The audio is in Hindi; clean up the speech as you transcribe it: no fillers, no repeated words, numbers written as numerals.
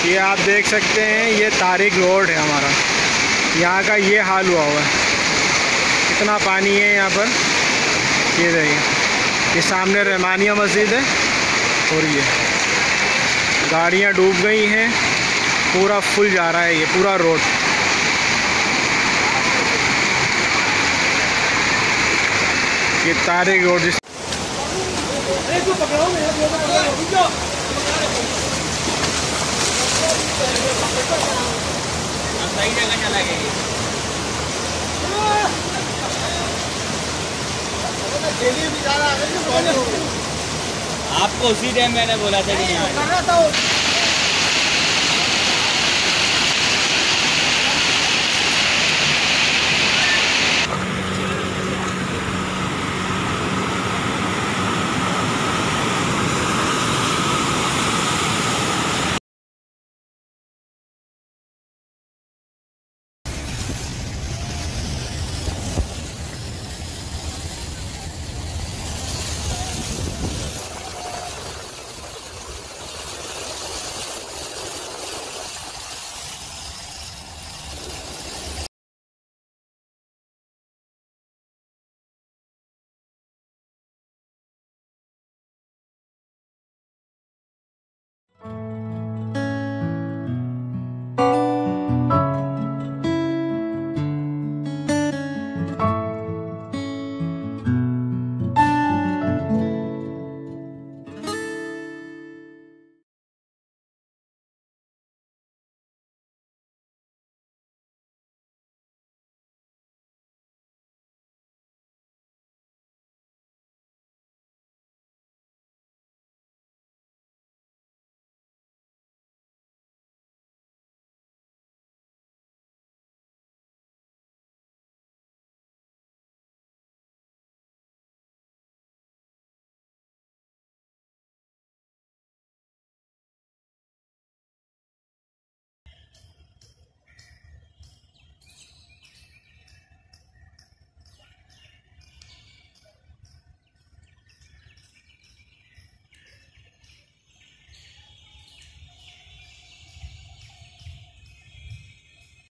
ये आप देख सकते हैं, ये तारिक रोड है हमारा। यहाँ का ये हाल हुआ हुआ है, कितना पानी है यहाँ पर। ये देखिए, ये सामने रहमानिया मस्जिद है और ये गाड़ियाँ डूब गई हैं, पूरा फुल जा रहा है ये पूरा रोड। ये तारिक रोड जिस सही जगह चला गया। आपको उसी टाइम मैंने बोला था कि यहाँ